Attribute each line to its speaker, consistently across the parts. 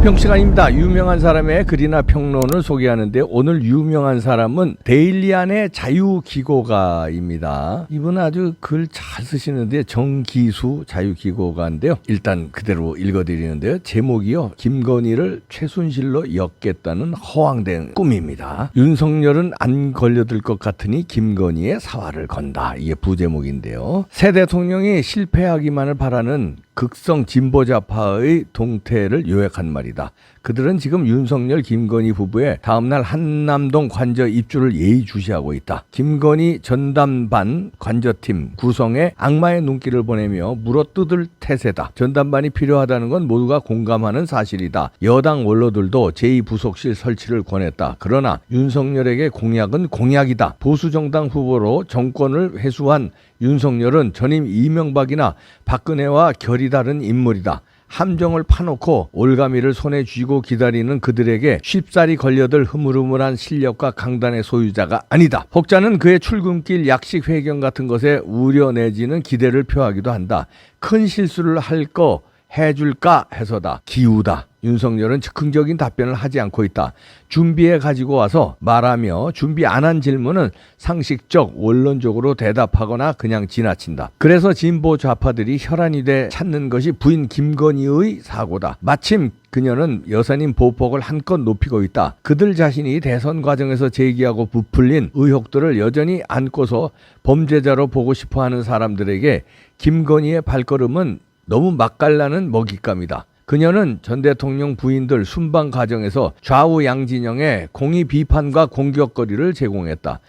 Speaker 1: 평시간입니다. 유명한 사람의 글이나 평론을 소개하는데 오늘 유명한 사람은 데일리안의 자유기고가입니다. 이분 아주 글 잘 쓰시는데 정기수 자유기고가인데요. 일단 그대로 읽어드리는데요. 제목이요. 김건희를 최순실로 엮겠다는 허황된 꿈입니다. 윤석열은 안 걸려들 것 같으니 김건희의 사활을 건다. 이게 부제목인데요. 새 대통령이 실패하기만을 바라는 극성 진보좌파의 동태를 요약한 말이다. 그들은 지금 윤석열, 김건희 부부의 다음날 한남동 관저 입주를 예의주시하고 있다. 김건희 전담반 관저팀 구성에 악마의 눈길을 보내며 물어뜯을 태세다. 전담반이 필요하다는 건 모두가 공감하는 사실이다. 여당 원로들도 제2부속실 설치를 권했다. 그러나 윤석열에게 공약은 공약이다. 보수정당 후보로 정권을 회수한 윤석열은 전임 이명박이나 박근혜와 결이 다른 인물이다. 함정을 파놓고 올가미를 손에 쥐고 기다리는 그들에게 쉽사리 걸려들 흐물흐물한 실력과 강단의 소유자가 아니다. 혹자는 그의 출근길 약식 회견 같은 것에 우려 내지는 기대를 표하기도 한다. 큰 실수를 할 거 해줄까 해서다. 기우다. 윤석열은 즉흥적인 답변을 하지 않고 있다. 준비해 가지고 와서 말하며 준비 안 한 질문은 상식적, 원론적으로 대답하거나 그냥 지나친다. 그래서 진보 좌파들이 혈안이 돼 찾는 것이 부인 김건희의 사고다. 마침 그녀는 여사님 보폭을 한껏 높이고 있다. 그들 자신이 대선 과정에서 제기하고 부풀린 의혹들을 여전히 안고서 범죄자로 보고 싶어하는 사람들에게 김건희의 발걸음은 너무 맛깔나는 먹잇감이다. 그녀는 전 대통령 부인들 순방 과정에서 좌우 양진영의 공의 비판과 공격거리를 제공했다.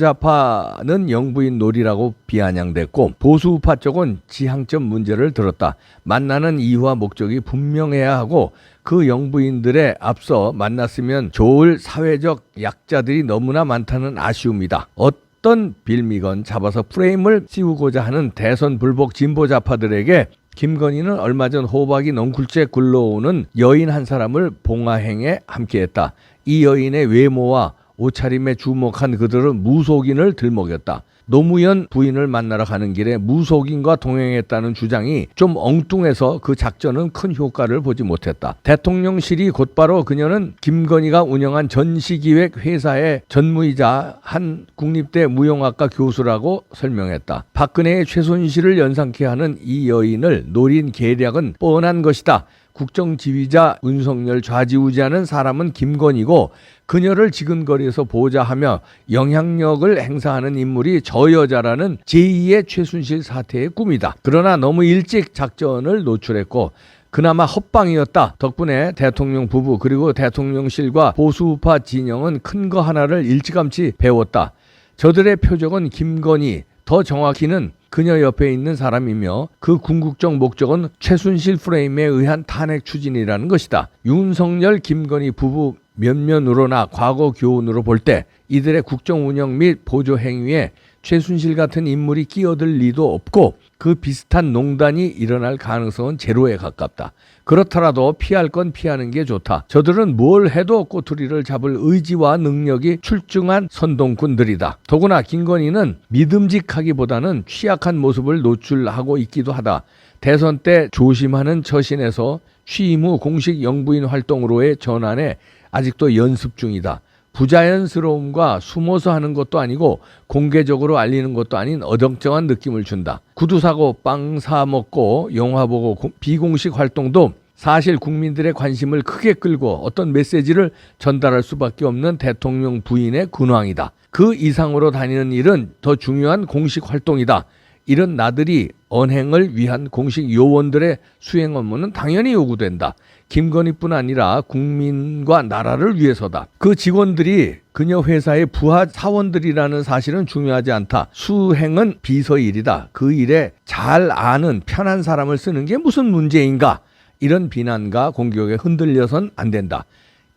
Speaker 1: 진보좌파는 영부인 놀이라고 비아냥댔고 보수우파 쪽은 지향점 문제를 들었다. 만나는 이유와 목적이 분명해야 하고 그 영부인들에 앞서 만났으면 좋을 사회적 약자들이 너무나 많다는 아쉬움이다. 어떤 빌미건 잡아서 프레임을 씌우고자 하는 대선 불복 진보좌파들에게 김건희는 얼마 전 호박이 넝쿨째 굴러오는 여인 한 사람을 봉화행에 함께했다. 이 여인의 외모와 옷차림에 주목한 그들은 무속인을 들먹였다. 노무현 부인을 만나러 가는 길에 무속인과 동행했다는 주장이 좀 엉뚱해서 그 작전은 큰 효과를 보지 못했다. 대통령실이 곧바로 그녀는 김건희가 운영한 전시기획 회사의 전무이자 한 국립대 무용학과 교수라고 설명했다. 박근혜의 최순실을 연상케 하는 이 여인을 노린 계략은 뻔한 것이다. 국정지휘자 윤석열 좌지우지하는 사람은 김건희고 그녀를 지근거리에서 보좌하며 영향력을 행사하는 인물이 저 여자라는 제2의 최순실 사태의 꿈이다. 그러나 너무 일찍 작전을 노출했고 그나마 헛방이었다. 덕분에 대통령 부부 그리고 대통령실과 보수우파 진영은 큰 거 하나를 일찌감치 배웠다. 저들의 표적은 김건희, 더 정확히는 그녀 옆에 있는 사람이며 그 궁극적 목적은 최순실 프레임에 의한 탄핵 추진이라는 것이다. 윤석열, 김건희 부부 면면으로나 과거 교훈으로 볼 때 이들의 국정 운영 및 보조 행위에 최순실 같은 인물이 끼어들 리도 없고 그 비슷한 농단이 일어날 가능성은 제로에 가깝다. 그렇더라도 피할 건 피하는 게 좋다. 저들은 뭘 해도 꼬투리를 잡을 의지와 능력이 출중한 선동꾼들이다. 더구나 김건희는 믿음직하기보다는 취약한 모습을 노출하고 있기도 하다. 대선 때 조심하는 처신에서 취임 후 공식 영부인 활동으로의 전환에 아직도 연습 중이다. 부자연스러움과 숨어서 하는 것도 아니고 공개적으로 알리는 것도 아닌 어정쩡한 느낌을 준다. 구두 사고 빵 사 먹고 영화 보고 비공식 활동도 사실 국민들의 관심을 크게 끌고 어떤 메시지를 전달할 수밖에 없는 대통령 부인의 근황이다. 그 이상으로 다니는 일은 더 중요한 공식 활동이다. 이런 나들이 언행을 위한 공식 요원들의 수행 업무는 당연히 요구된다. 김건희뿐 아니라 국민과 나라를 위해서다. 그 직원들이 그녀 회사의 부하 사원들이라는 사실은 중요하지 않다. 수행은 비서의 일이다. 그 일에 잘 아는 편한 사람을 쓰는 게 무슨 문제인가? 이런 비난과 공격에 흔들려선 안 된다.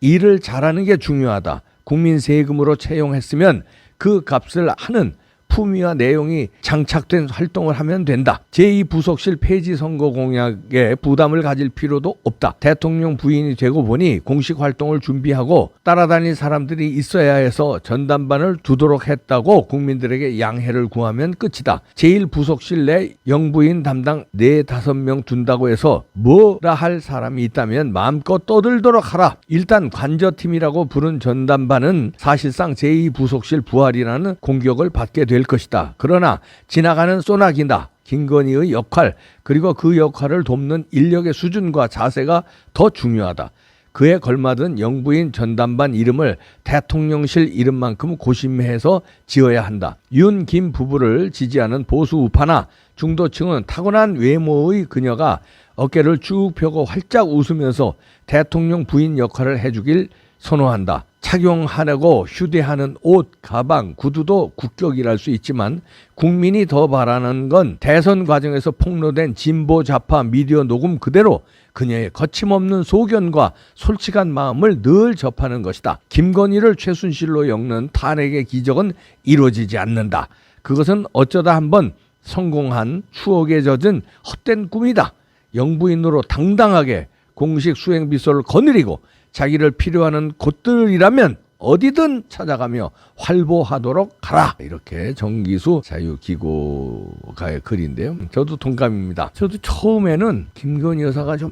Speaker 1: 일을 잘하는 게 중요하다. 국민 세금으로 채용했으면 그 값을 하는 품위와 내용이 장착된 활동을 하면 된다. 제2부속실 폐지 선거 공약에 부담을 가질 필요도 없다. 대통령 부인이 되고 보니 공식 활동을 준비하고 따라다닐 사람들이 있어야 해서 전담반을 두도록 했다고 국민들에게 양해를 구하면 끝이다. 제1부속실 내 영부인 담당 4-5명 둔다고 해서 뭐라 할 사람이 있다면 마음껏 떠들도록 하라. 일단 관저팀이라고 부른 전담반은 사실상 제2부속실 부활이라는 공격을 받게 될 것이다. 그러나 지나가는 소나기다. 김건희의 역할 그리고 그 역할을 돕는 인력의 수준과 자세가 더 중요하다. 그에 걸맞은 영부인 전담반 이름을 대통령실 이름만큼 고심해서 지어야 한다. 윤, 김 부부를 지지하는 보수 우파나 중도층은 타고난 외모의 그녀가 어깨를 쭉 펴고 활짝 웃으면서 대통령 부인 역할을 해주길 선호한다. 착용하려고 휴대하는 옷, 가방, 구두도 국격이랄 수 있지만 국민이 더 바라는 건 대선 과정에서 폭로된 진보 좌파 미디어 녹음 그대로 그녀의 거침없는 소견과 솔직한 마음을 늘 접하는 것이다. 김건희를 최순실로 엮는 탄핵의 기적은 이루어지지 않는다. 그것은 어쩌다 한번 성공한 추억에 젖은 헛된 꿈이다. 영부인으로 당당하게 공식 수행비서를 거느리고 자기를 필요하는 곳들이라면 어디든 찾아가며 활보하도록 하라. 이렇게 정기수 자유기고가의 글인데요. 저도 동감입니다. 저도 처음에는 김건희 여사가 좀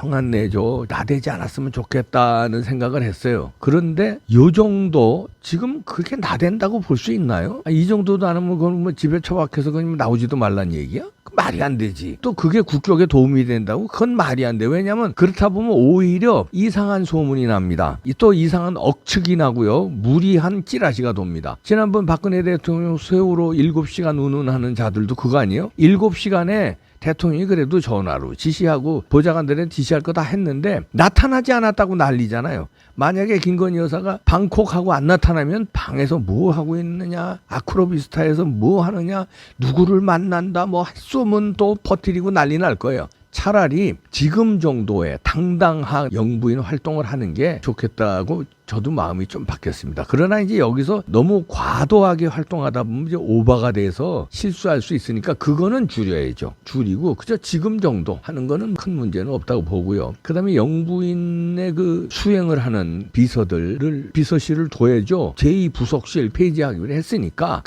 Speaker 1: 조용한 내조 나대지 않았으면 좋겠다는 생각을 했어요. 그런데 요 정도 지금 그렇게 나댄다고 볼 수 있나요? 이 정도도 안 하면 그건 뭐 집에 처박혀서 그냥 나오지도 말란 얘기야? 말이 안 되지. 또 그게 국격에 도움이 된다고? 그건 말이 안 돼. 왜냐하면 그렇다 보면 오히려 이상한 소문이 납니다. 또 이상한 억측이 나고요. 무리한 찌라시가 돕니다. 지난번 박근혜 대통령 세월호 7시간 운운하는 자들도 그거 아니에요? 7시간에 대통령이 그래도 전화로 지시하고 보좌관들은 지시할 거 다 했는데 나타나지 않았다고 난리잖아요. 만약에 김건희 여사가 방콕하고 안 나타나면 방에서 뭐 하고 있느냐, 아크로비스타에서 뭐 하느냐, 누구를 만난다, 뭐 쏘면 또 퍼뜨리고 난리 날 거예요. 차라리 지금 정도의 당당한 영부인 활동을 하는 게 좋겠다고 저도 마음이 좀 바뀌었습니다. 그러나 이제 여기서 너무 과도하게 활동하다 보면 이제 오버가 돼서 실수할 수 있으니까 그거는 줄여야죠. 줄이고 그저 지금 정도 하는 거는 큰 문제는 없다고 보고요. 그다음에 영부인의 그 수행을 하는 비서들을 비서실을 둬야죠. 제2부속실 폐지하기로 했으니까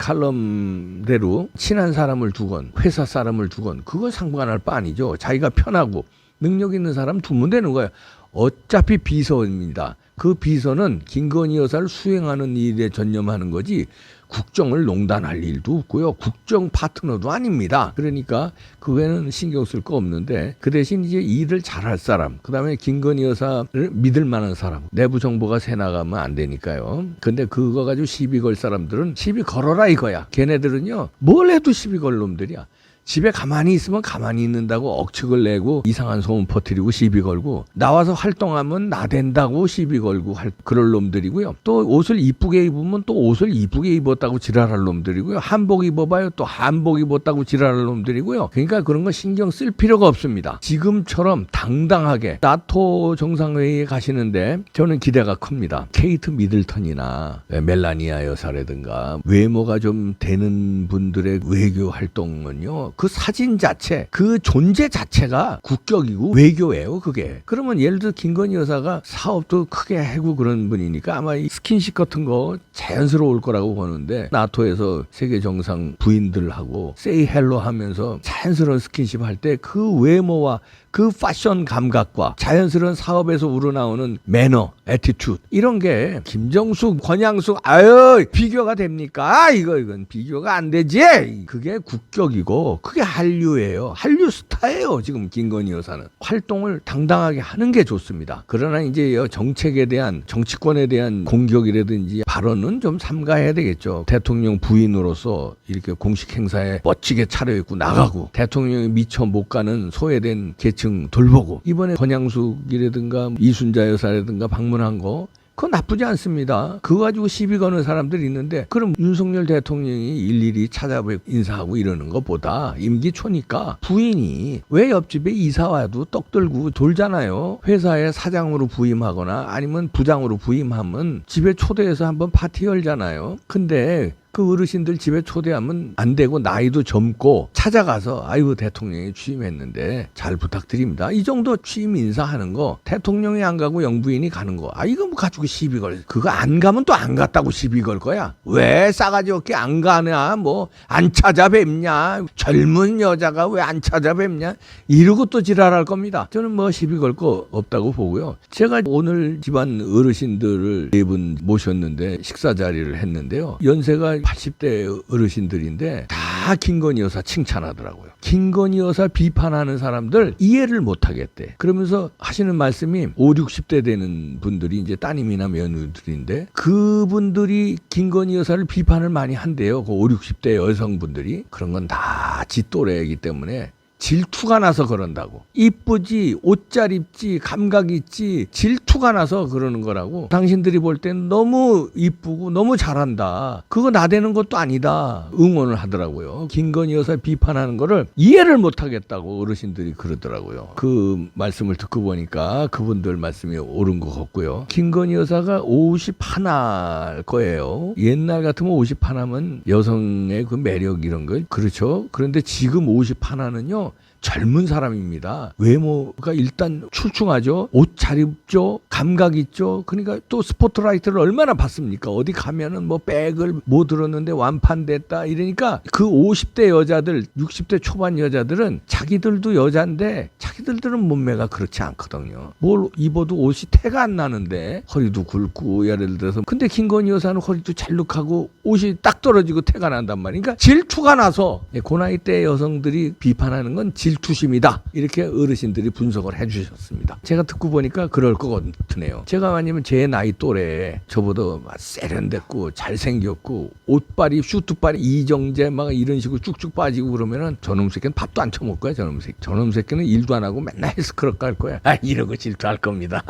Speaker 1: 칼럼대로 친한 사람을 두건 회사 사람을 두건 그거 상관할 바 아니죠. 자기가 편하고 능력 있는 사람 두면 되는 거예요. 어차피 비서입니다. 그 비서는 김건희 여사를 수행하는 일에 전념하는 거지 국정을 농단할 일도 없고요. 국정 파트너도 아닙니다. 그러니까 그거에는 신경 쓸 거 없는데 그 대신 이제 일을 잘할 사람, 그다음에 김건희 여사를 믿을 만한 사람, 내부 정보가 새 나가면 안 되니까요. 근데 그거 가지고 시비 걸 사람들은 시비 걸어라 이거야. 걔네들은요 뭘 해도 시비 걸 놈들이야. 집에 가만히 있으면 가만히 있는다고 억측을 내고 이상한 소문 퍼뜨리고 시비 걸고 나와서 활동하면 나댄다고 시비 걸고 그럴 놈들이고요. 또 옷을 이쁘게 입으면 또 옷을 이쁘게 입었다고 지랄할 놈들이고요. 한복 입어봐요. 또 한복 입었다고 지랄할 놈들이고요. 그러니까 그런 거 신경 쓸 필요가 없습니다. 지금처럼 당당하게 나토 정상회의에 가시는데 저는 기대가 큽니다. 케이트 미들턴이나 멜라니아 여사라든가 외모가 좀 되는 분들의 외교 활동은요. 그 사진 자체, 그 존재 자체가 국격이고 외교예요, 그게. 그러면 예를 들어 김건희 여사가 사업도 크게 하고 그런 분이니까 아마 이 스킨십 같은 거 자연스러울 거라고 보는데 나토에서 세계 정상 부인들하고 세이 헬로 하면서 자연스러운 스킨십 할 때 그 외모와 그 패션 감각과 자연스러운 사업에서 우러나오는 매너, 애티튜드 이런 게 김정숙, 권양숙 아유 비교가 됩니까? 이건 비교가 안 되지. 그게 국격이고 그게 한류예요. 한류 스타예요. 지금 김건희 여사는 활동을 당당하게 하는 게 좋습니다. 그러나 이제 정책에 대한 정치권에 대한 공격이라든지 발언은 좀 삼가해야 되겠죠. 대통령 부인으로서 이렇게 공식 행사에 멋지게 차려입고 나가고 대통령이 미처 못 가는 소외된 계층 돌보고 이번에 권양숙이라든가 이순자 여사라든가 방문한 거 그거 나쁘지 않습니다. 그거 가지고 시비 거는 사람들이 있는데 그럼 윤석열 대통령이 일일이 찾아뵙고 인사하고 이러는 것보다 임기 초니까 부인이 왜 옆집에 이사 와도 떡 들고 돌잖아요. 회사에 사장으로 부임하거나 아니면 부장으로 부임하면 집에 초대해서 한번 파티 열잖아요. 근데 그 어르신들 집에 초대하면 안 되고 나이도 젊고 찾아가서 아이고 대통령이 취임했는데 잘 부탁드립니다. 이 정도 취임 인사하는 거 대통령이 안 가고 영부인이 가는 거 이거 뭐 가지고 시비 걸 그거 안 가면 또 안 갔다고 시비 걸 거야. 왜 싸가지 없게 안 가냐 뭐 안 찾아뵙냐 젊은 여자가 왜 안 찾아뵙냐 이러고 또 지랄할 겁니다. 저는 뭐 시비 걸 거 없다고 보고요. 제가 오늘 집안 어르신들을 4분 모셨는데 식사 자리를 했는데요. 연세가 80대 어르신들인데 다 김건희 여사 칭찬하더라고요. 김건희 여사 비판하는 사람들 이해를 못 하겠대. 그러면서 하시는 말씀이 5, 60대 되는 분들이 이제 따님이나 며느리들인데 그분들이 김건희 여사를 비판을 많이 한대요. 그 5, 60대 여성분들이. 그런 건 다 지 또래이기 때문에 질투가 나서 그런다고. 이쁘지 옷 잘 입지 감각 있지 질투가 나서 그러는 거라고. 당신들이 볼 땐 너무 이쁘고 너무 잘한다. 그거 나대는 것도 아니다. 응원을 하더라고요. 김건희 여사 비판하는 거를 이해를 못 하겠다고 어르신들이 그러더라고요. 그 말씀을 듣고 보니까 그분들 말씀이 옳은 것 같고요. 김건희 여사가 51할 거예요. 옛날 같으면 51하면 여성의 그 매력 이런 거 그렇죠. 그런데 지금 51하는요 젊은 사람입니다. 외모가 일단 출중하죠. 옷 잘 입죠. 감각 있죠. 그러니까 또 스포트라이트를 얼마나 받습니까? 어디 가면은 뭐 백을 못 들었는데 완판됐다 이러니까 그 50대 여자들 60대 초반 여자들은 자기들도 여잔데 자기들은 몸매가 그렇지 않거든요. 뭘 입어도 옷이 태가 안 나는데 허리도 굵고 예를 들어서 근데 김건희 여사는 허리도 잘룩하고 옷이 딱 떨어지고 태가 난단 말이니까 그러니까 질투가 나서 그 나이 때 여성들이 비판하는 건 질투심이다. 이렇게 어르신들이 분석을 해주셨습니다. 제가 듣고 보니까 그럴 것 같으네요. 제가 아니면 제 나이 또래 저보다 세련됐고 잘생겼고 옷빨이 슈트빨이 이정재 막 이런 식으로 쭉쭉 빠지고 그러면은 저놈 새끼는 밥도 안 처먹을 거야. 저놈 새끼는 일도 안 하고 맨날 헬스클럽 갈 거야. 이러고 질투할 겁니다.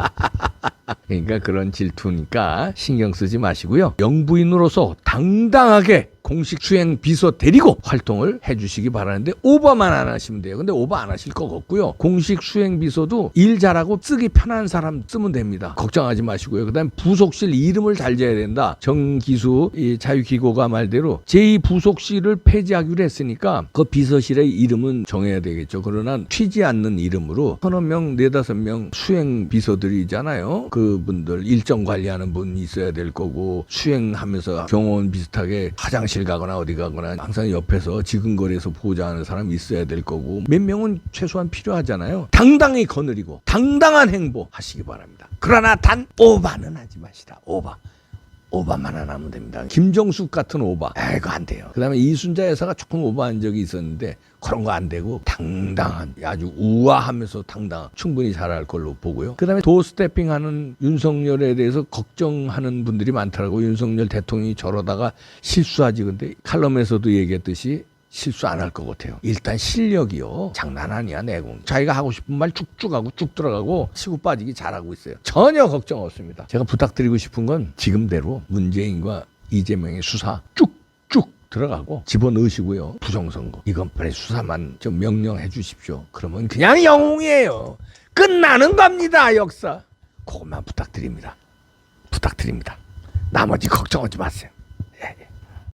Speaker 1: 그러니까 그런 질투니까 신경 쓰지 마시고요. 영부인으로서 당당하게 공식 수행 비서 데리고 활동을 해주시기 바라는데 오버만 안 하시면 돼요. 근데 오버 안 하실 거 없고요. 공식 수행 비서도 일 잘하고 쓰기 편한 사람 쓰면 됩니다. 걱정하지 마시고요. 그다음에 부속실 이름을 잘 지어야 된다. 정기수 이 자유기고가 말대로 제2부속실을 폐지하기로 했으니까 그 비서실의 이름은 정해야 되겠죠. 그러나 튀지 않는 이름으로 서너 명, 4-5명 수행 비서들이잖아요. 그분들 일정 관리하는 분이 있어야 될 거고 수행하면서 병원 비슷하게 화장실 가거나 어디 가거나 항상 옆에서 지근거리에서 보좌하는 사람이 있어야 될 거고 몇 명은 최소한 필요하잖아요. 당당히 거느리고 당당한 행보 하시기 바랍니다. 그러나 단 오바는 하지 마시라. 오바만 안 하면 됩니다. 김정숙 같은 오바 이거 안 돼요. 그 다음에 이순자 여사가 조금 오바한 적이 있었는데 그런 거 안 되고 당당한 아주 우아하면서 당당한 충분히 잘할 걸로 보고요. 그 다음에 도스태핑하는 윤석열에 대해서 걱정하는 분들이 많더라고요. 윤석열 대통령이 저러다가 실수하지. 근데 칼럼에서도 얘기했듯이 실수 안 할 것 같아요. 일단 실력이요 장난 아니야. 내공 자기가 하고 싶은 말 쭉쭉 하고 쭉 들어가고 치고 빠지기 잘하고 있어요. 전혀 걱정 없습니다. 제가 부탁드리고 싶은 건 지금대로 문재인과 이재명의 수사 쭉쭉 들어가고 집어넣으시고요. 부정선거 이건 빨리 수사만 좀 명령해 주십시오. 그러면 그냥 영웅이에요. 끝나는 겁니다. 역사 그것만 부탁드립니다. 나머지 걱정하지 마세요. 예.